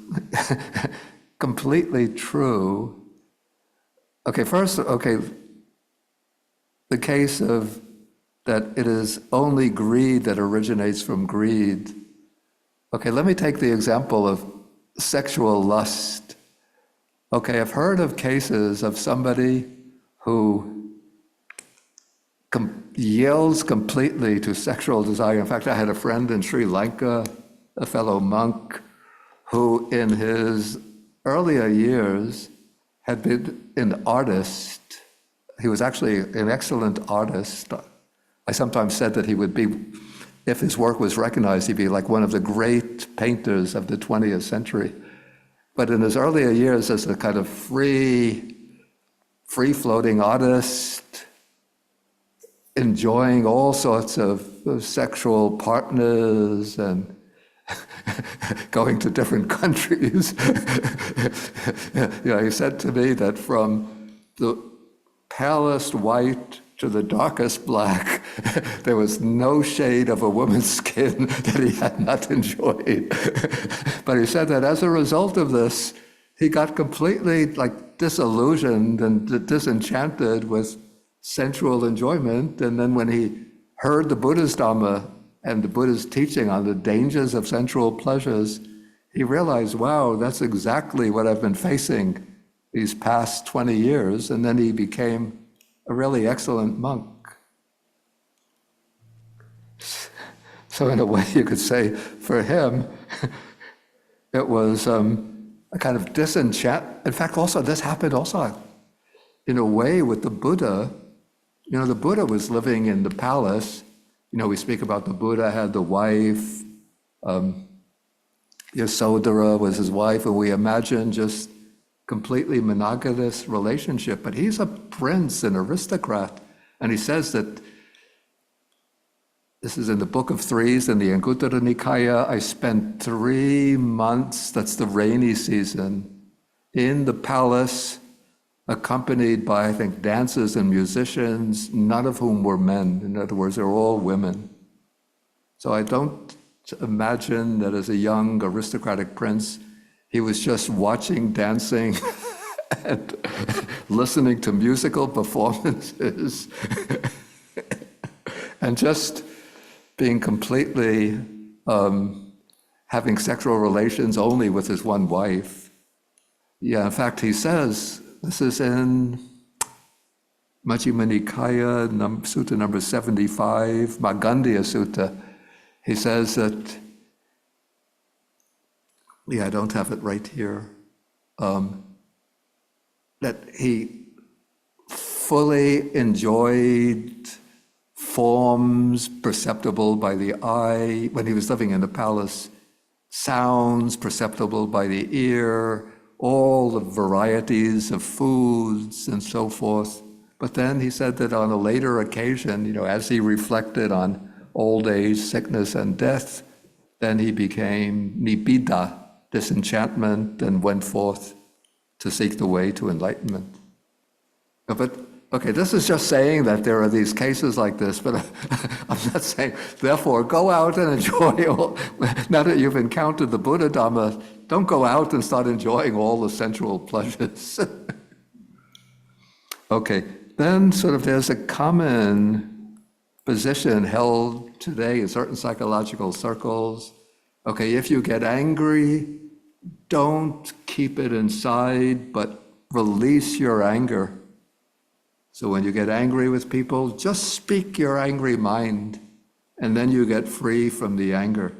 completely true. Okay, first, the case of that it is only greed that originates from greed. Okay, let me take the example of sexual lust. Okay, I've heard of cases of somebody who yields completely to sexual desire. In fact, I had a friend in Sri Lanka, a fellow monk, who in his earlier years had been an artist. He was actually an excellent artist. I sometimes said that he would be, if his work was recognized, he'd be like one of the great painters of the 20th century. But in his earlier years as a kind of free-floating artist, enjoying all sorts of sexual partners and going to different countries. He said to me that from the palest white to the darkest black, there was no shade of a woman's skin that he had not enjoyed. But he said that as a result of this, he got completely disillusioned and disenchanted with sensual enjoyment. And then when he heard the Buddha's Dhamma and the Buddha's teaching on the dangers of sensual pleasures, he realized, wow, that's exactly what I've been facing these past 20 years. And then he became a really excellent monk. So in a way, you could say for him, it was a kind of disenchantment. In fact, also this happened also in a way with the Buddha. The Buddha was living in the palace. We speak about the Buddha had the wife, Yasodhara was his wife, and we imagine just completely monogamous relationship. But he's a prince, an aristocrat, and he says that, this is in the Book of Threes in the Anguttara Nikaya, I spent 3 months, that's the rainy season, in the palace, accompanied by, I think, dancers and musicians, none of whom were men. In other words, they're all women. So I don't imagine that as a young aristocratic prince, he was just watching dancing and listening to musical performances and just being completely having sexual relations only with his one wife. Yeah, in fact, he says, this is in Majjhima Nikaya, Sutta number 75, Magandhya Sutta. He says that, I don't have it right here, that he fully enjoyed forms perceptible by the eye when he was living in the palace, sounds perceptible by the ear, all the varieties of foods and so forth. But then he said that on a later occasion, as he reflected on old age, sickness, and death, then he became nibbida, disenchantment, and went forth to seek the way to enlightenment. But, okay, this is just saying that there are these cases like this, but I'm not saying, therefore, go out and enjoy all, now that you've encountered the Buddha Dhamma, don't go out and start enjoying all the sensual pleasures. Okay, then there's a common position held today in certain psychological circles. Okay, if you get angry, don't keep it inside, but release your anger. So when you get angry with people, just speak your angry mind, and then you get free from the anger.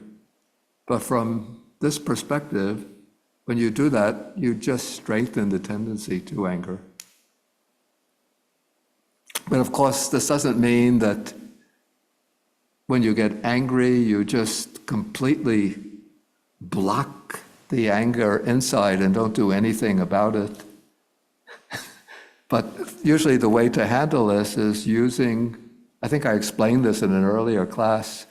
But from this perspective, when you do that, you just strengthen the tendency to anger. But of course, this doesn't mean that when you get angry, you just completely block the anger inside and don't do anything about it. But usually the way to handle this is using, I think I explained this in an earlier class,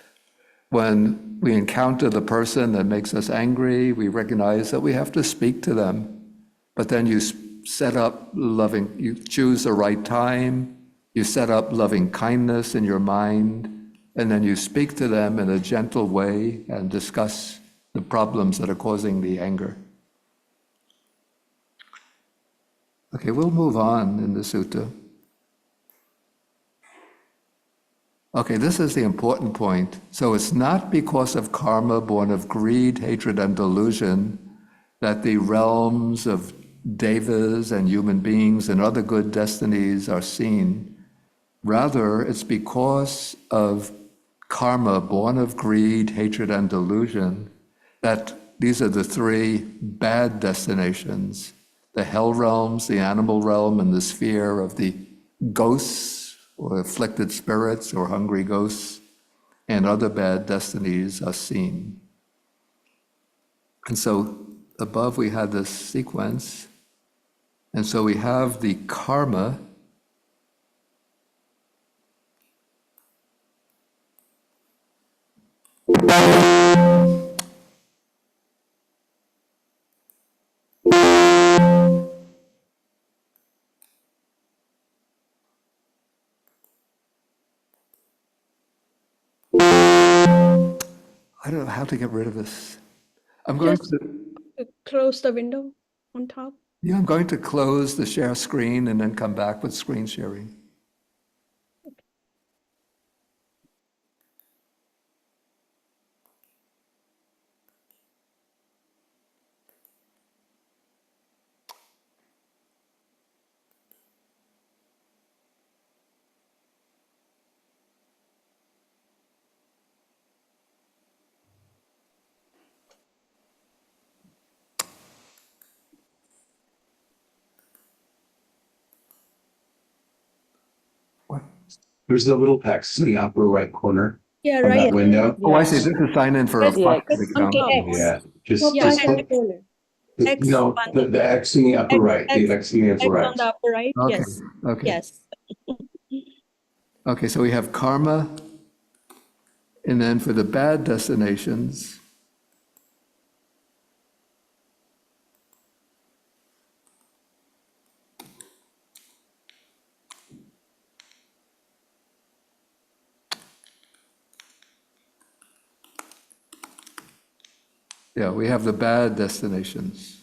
when we encounter the person that makes us angry, we recognize that we have to speak to them. But then you set up you choose the right time, You set up loving kindness in your mind, and then you speak to them in a gentle way and discuss the problems that are causing the anger. Okay, we'll move on in the sutta. Okay, this is the important point. So it's not because of karma born of greed, hatred, and delusion that the realms of devas and human beings and other good destinies are seen. Rather, it's because of karma born of greed, hatred, and delusion that these are the three bad destinations: the hell realms, the animal realm, and the sphere of the ghosts or afflicted spirits or hungry ghosts, and other bad destinies are seen. And so above we had this sequence, and so we have the karma. I don't know how to get rid of this. I'm going Just to, close the window on top. yeah, I'm going to close the share screen and then come back with screen sharing. What? There's a little text in the upper right corner Yeah, of that right. window. Oh, I see. This is sign in for a Press Yeah, Bucket X on account. top. Yeah, just Yeah, just in the put corner. X no button. the X in the upper X, right. The X, X in the X upper on right. the upper right. Okay, Yes. okay. Yes. Okay, so we have karma, and then for the bad destinations, yeah, we have the bad destinations.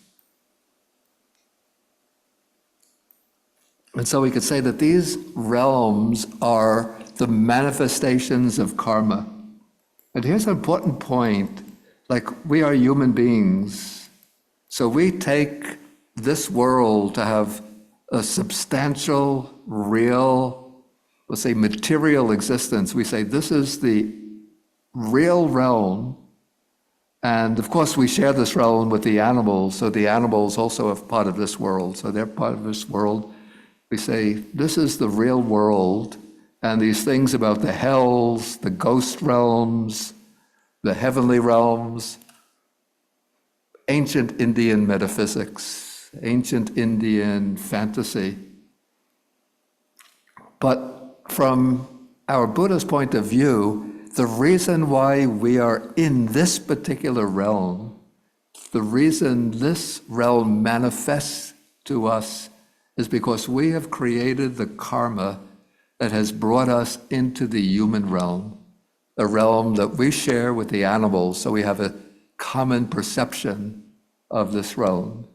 And so we could say that these realms are the manifestations of karma. And here's an important point. Like, we are human beings, so we take this world to have a substantial, real, let's say material existence. We say this is the real realm. And of course, we share this realm with the animals, so the animals also are part of this world. So they're part of this world. We say, this is the real world, and these things about the hells, the ghost realms, the heavenly realms, ancient Indian metaphysics, ancient Indian fantasy. But from our Buddha's point of view, the reason why we are in this particular realm, the reason this realm manifests to us is because we have created the karma that has brought us into the human realm, a realm that we share with the animals, so we have a common perception of this realm.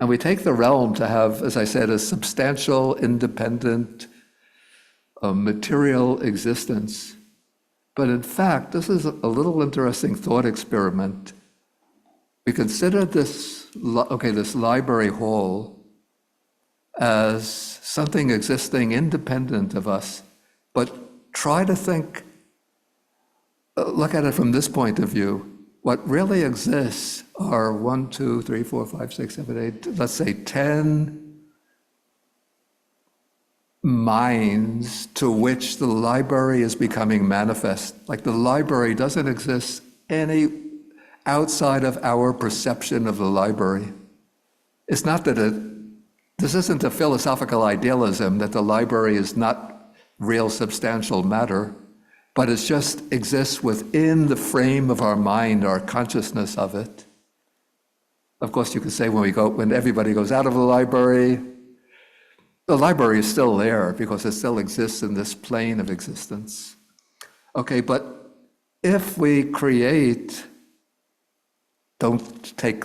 And we take the realm to have, as I said, a substantial, independent, material existence. But in fact, this is a little interesting thought experiment. We consider this, this library hall as something existing independent of us, but try to think, look at it from this point of view. What really exists are 1, 2, 3, 4, 5, 6, 7, 8, let's say 10 minds to which the library is becoming manifest. Like, the library doesn't exist any outside of our perception of the library. It's not that this isn't a philosophical idealism that the library is not real substantial matter, but it just exists within the frame of our mind, our consciousness of it. Of course, you could say when everybody goes out of the library, The library is still there because it still exists in this plane of existence. Okay, but if we create, don't take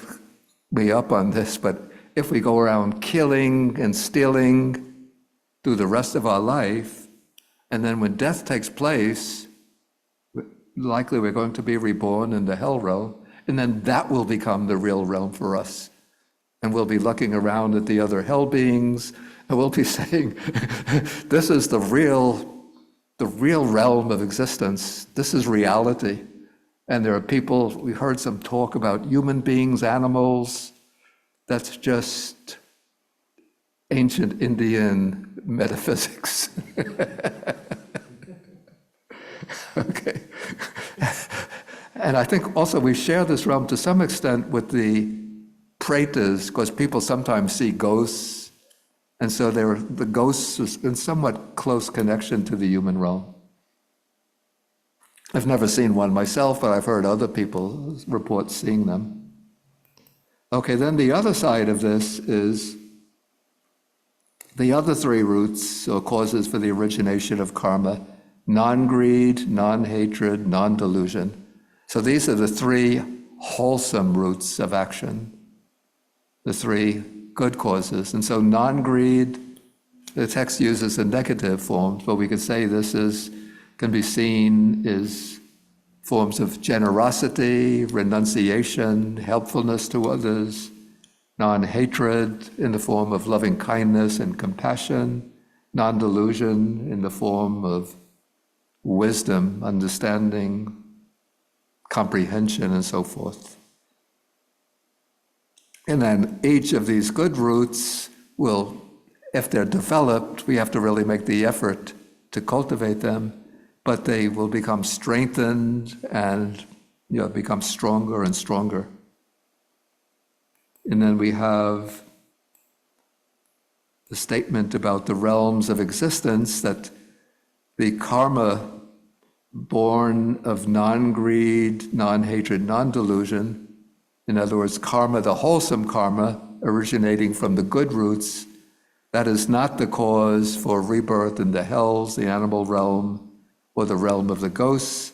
me up on this, but if we go around killing and stealing through the rest of our life, and then when death takes place, likely we're going to be reborn in the hell realm, and then that will become the real realm for us. And we'll be looking around at the other hell beings, and we'll be saying, this is the real realm of existence. This is reality. And there are people, we heard some talk about human beings, animals. That's just ancient Indian metaphysics. Okay. And I think also we share this realm to some extent with the pretas, because people sometimes see ghosts, and so the ghosts is in somewhat close connection to the human realm. I've never seen one myself, but I've heard other people report seeing them. Okay, then the other side of this is the other three roots or causes for the origination of karma: non-greed, non-hatred, non-delusion. So these are the three wholesome roots of action, the three good causes. And so non-greed, the text uses the negative forms, but we could say this can be seen as forms of generosity, renunciation, helpfulness to others, non-hatred in the form of loving kindness and compassion, non-delusion in the form of wisdom, understanding, comprehension, and so forth. And then each of these good roots will, if they're developed, we have to really make the effort to cultivate them, but they will become strengthened and become stronger and stronger. And then we have the statement about the realms of existence, that the karma born of non-greed, non-hatred, non-delusion, in other words, karma, the wholesome karma, originating from the good roots, that is not the cause for rebirth in the hells, the animal realm, or the realm of the ghosts,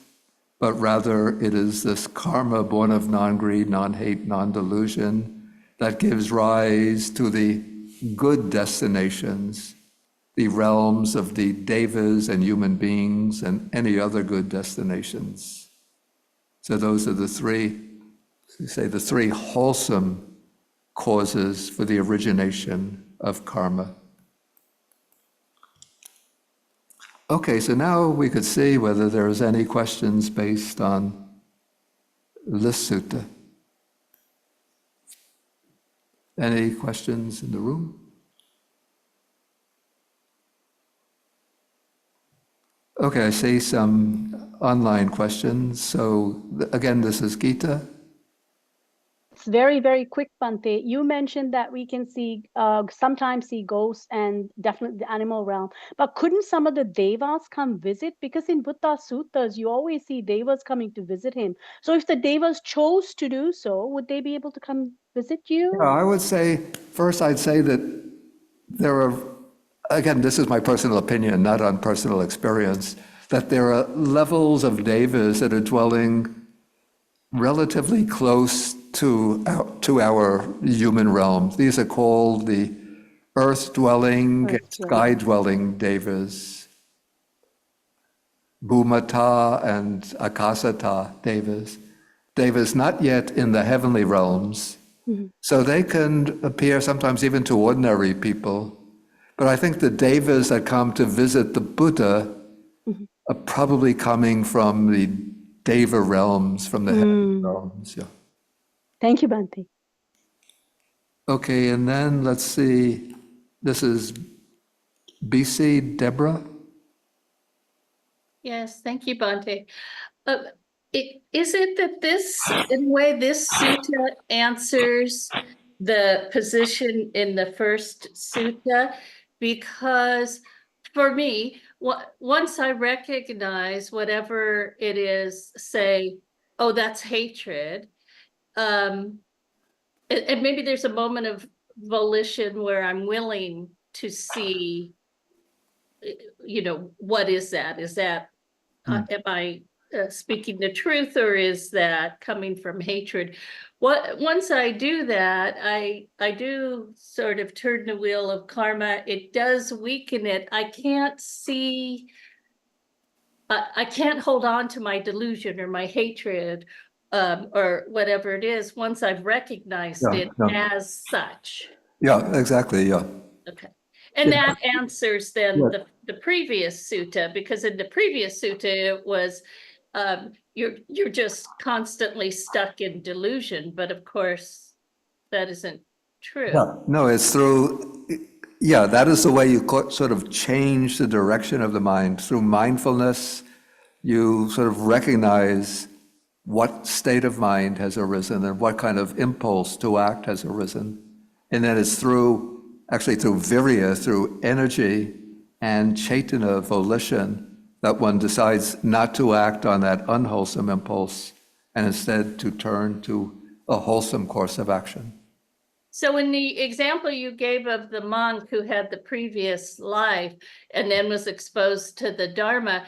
but rather it is this karma born of non-greed, non-hate, non-delusion that gives rise to the good destinations, the realms of the devas and human beings and any other good destinations. So those are the three wholesome causes for the origination of karma. Okay, so now we could see whether there's any questions based on this sutta. Any questions in the room? Okay, I see some online questions. So again, this is Gita. It's very, very quick, Bhante. You mentioned that we can see, sometimes see ghosts and definitely the animal realm. But couldn't some of the devas come visit? Because in Buddha's suttas, you always see devas coming to visit him. So if the devas chose to do so, would they be able to come visit you? Yeah, I would say, first I'd say that there are, again, this is my personal opinion, not on personal experience, that there are levels of devas that are dwelling relatively close to our human realm. These are called the earth-dwelling, sky-dwelling devas, bhumata and akasata devas. Devas not yet in the heavenly realms, so they can appear sometimes even to ordinary people. But I think the devas that come to visit the Buddha are probably coming from the deva realms, from the heavenly realms. Yeah. Thank you, Bhante. Okay, and then let's see. This is BC Deborah. Yes, thank you, Bhante. Is it that this, in a way, this sutta answers the position in the first sutta? Because for me, once I recognize whatever it is, say, oh, that's hatred, and maybe there's a moment of volition where I'm willing to see, what is that? Is that, am I speaking the truth, or is that coming from hatred? Once I do that, I do sort of turn the wheel of karma. It does weaken it. I can't see, I can't hold on to my delusion or my hatred, or whatever it is, once I've recognized Yeah, it yeah. as such. Yeah, exactly, yeah. Okay. And Yeah. that answers then Yeah. the previous sutta, because in the previous sutta it was, you're just constantly stuck in delusion, but of course that isn't true. Yeah, no, it's through, yeah, that is the way you sort of change the direction of the mind. Through mindfulness, you sort of recognize what state of mind has arisen and what kind of impulse to act has arisen. And then it's actually through virya, through energy and chaitana, volition, that one decides not to act on that unwholesome impulse and instead to turn to a wholesome course of action. So in the example you gave of the monk who had the previous life and then was exposed to the Dharma,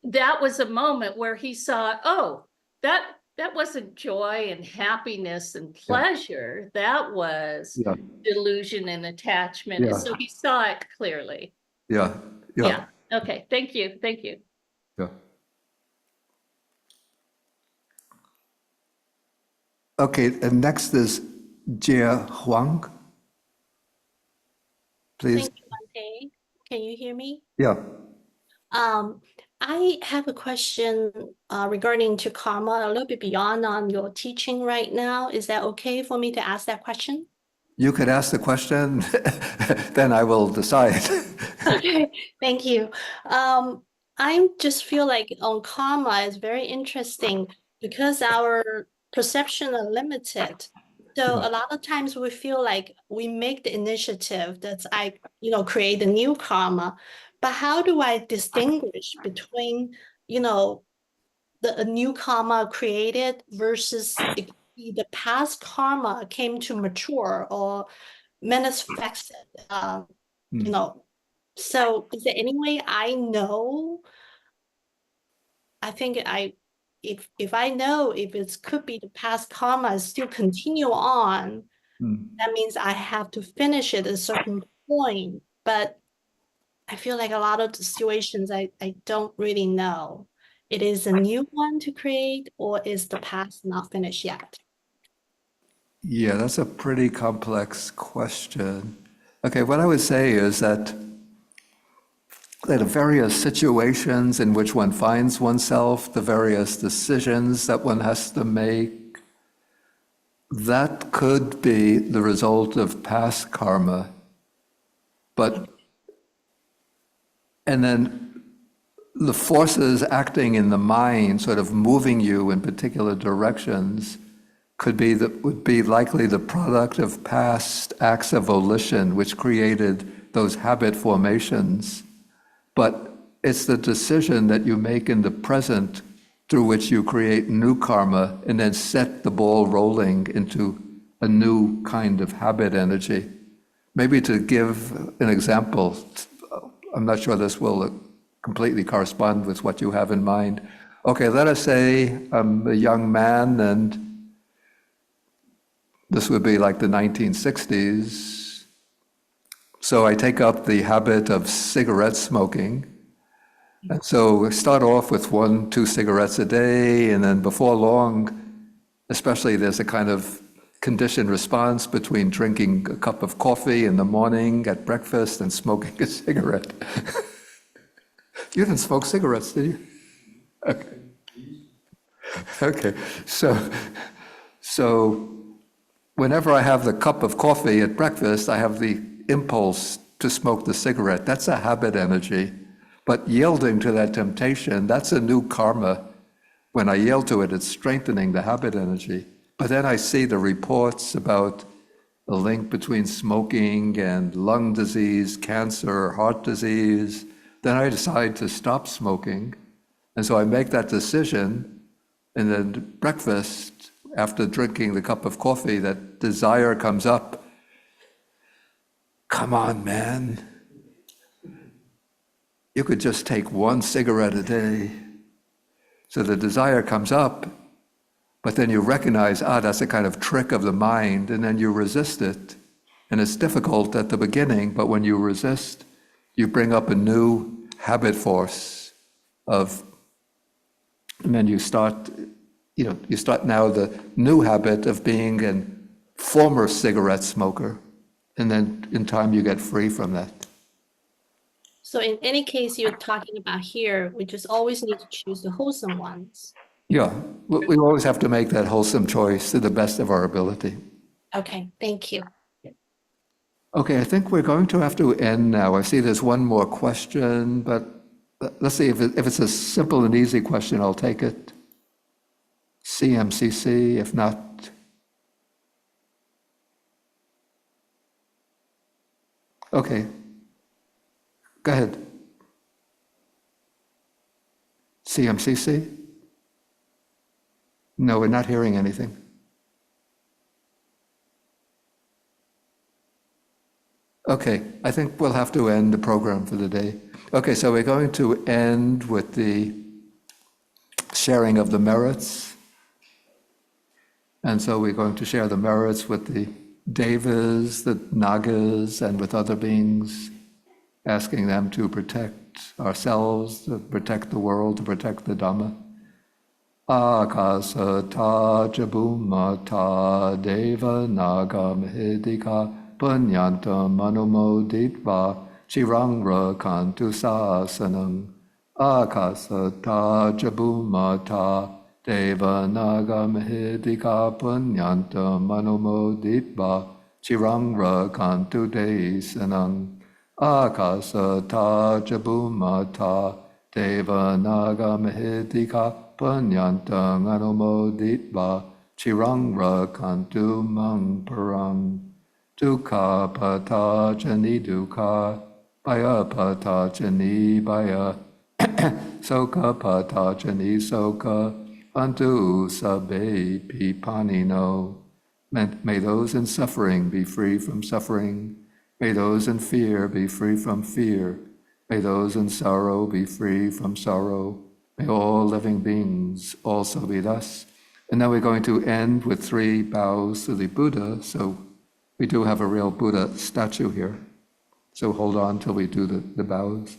that was a moment where he saw, oh, that wasn't joy and happiness and pleasure. That was delusion and attachment. Yeah. So he saw it clearly. Yeah, yeah. Okay, thank you. Yeah. Okay, and next is Jia Huang. Please. Thank you, Bhante. Can you hear me? Yeah. I have a question regarding to karma, a little bit beyond on your teaching right now. Is that okay for me to ask that question? You could ask the question, then I will decide. Okay, thank you. I just feel like on karma is very interesting because our perception are limited. So a lot of times we feel like we make the initiative that's create a new karma. But how do I distinguish between, a new karma created versus the past karma came to mature or manifested, So is there any way I know? I think if I know if it could be the past karma still continue on, that means I have to finish it at a certain point. But I feel like a lot of the situations I don't really know. It is a new one to create, or is the past not finished yet? Yeah, that's a pretty complex question. Okay, what I would say is that the various situations in which one finds oneself, the various decisions that one has to make, that could be the result of past karma. And then the forces acting in the mind, sort of moving you in particular directions, would be likely the product of past acts of volition which created those habit formations. But it's the decision that you make in the present through which you create new karma and then set the ball rolling into a new kind of habit energy. Maybe to give an example, I'm not sure this will completely correspond with what you have in mind. Okay, let us say I'm a young man, and this would be like the 1960s. So I take up the habit of cigarette smoking. And so I start off with 1-2 cigarettes a day, and then before long, especially there's a kind of conditioned response between drinking a cup of coffee in the morning at breakfast and smoking a cigarette. You didn't smoke cigarettes, did you? Okay. Okay, so whenever I have the cup of coffee at breakfast, I have the impulse to smoke the cigarette. That's a habit energy. But yielding to that temptation, that's a new karma. When I yield to it, it's strengthening the habit energy. But then I see the reports about the link between smoking and lung disease, cancer, heart disease. Then I decide to stop smoking. And so I make that decision, and then breakfast, after drinking the cup of coffee, that desire comes up. come on, man. You could just take one cigarette a day. So the desire comes up, but then you recognize, that's a kind of trick of the mind, and then you resist it. And it's difficult at the beginning, but when you resist, you bring up a new habit force of, and then you start now the new habit of being a former cigarette smoker. And then in time you get free from that. So in any case you're talking about here, we just always need to choose the wholesome ones. Yeah, we always have to make that wholesome choice to the best of our ability. Okay, thank you. Okay, I think we're going to have to end now. I see there's one more question, but let's see if it's a simple and easy question, I'll take it. CMCC, if not. Okay, go ahead. CMCC? No, we're not hearing anything. Okay, I think we'll have to end the program for the day. Okay, so we're going to end with the sharing of the merits. And so we're going to share the merits with the devas, the nagas, and with other beings, asking them to protect ourselves, to protect the world, to protect the Dhamma. Akasata jabumata deva naga mahidika punyantam manumoditva chirangra kantu sasanam. Akasata jabumata deva naga mahidika punyantam manumoditva chirangra kantu desanam. Akasata jabumata deva naga mahidika Panyantang anumoditva chirangra kantu mang parang dukkha patajani dukkha baya patajani baya soka patajani soka antu sabbe pipanino. May those in suffering be free from suffering. May those in fear be free from fear. May those in sorrow be free from sorrow. May all living beings also be thus. And now we're going to end with 3 bows to the Buddha. So we do have a real Buddha statue here. So hold on till we do the bows.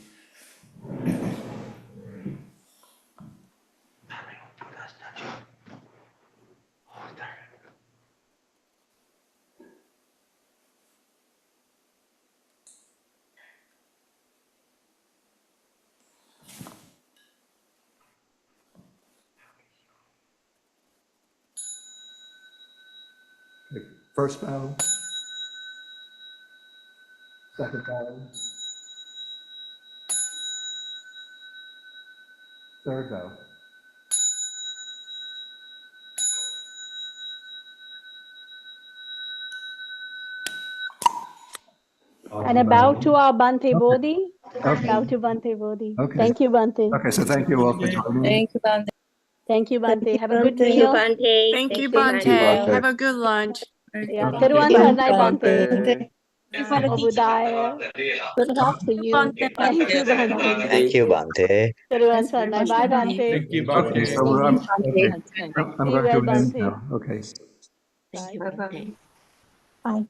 First bow, second bow, third bow. And a bow to our Bhante Bodhi. Okay. Bow to Bhante Bodhi. Okay. Thank you, Bhante. Okay, so thank you all for joining. Thank you, Bhante. Thank you, Bhante. Have a good Thank you, meal. Bhante. Thank you, Bhante. Have a good lunch. Yeah, Teruvan Sarnai, Bhante. Bhante. Namo Buddhaya. Good health to you. Thank you, Bhante. Thank you, Bhante. Teruvan Sarnai. Bye, Bhante. Thank you, Okay, Bhante. so I'm Be going well, to end Bhante. now. Okay. Thank you, Bhante. Bye.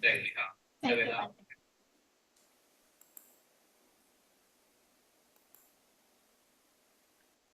Thank you, Bhante.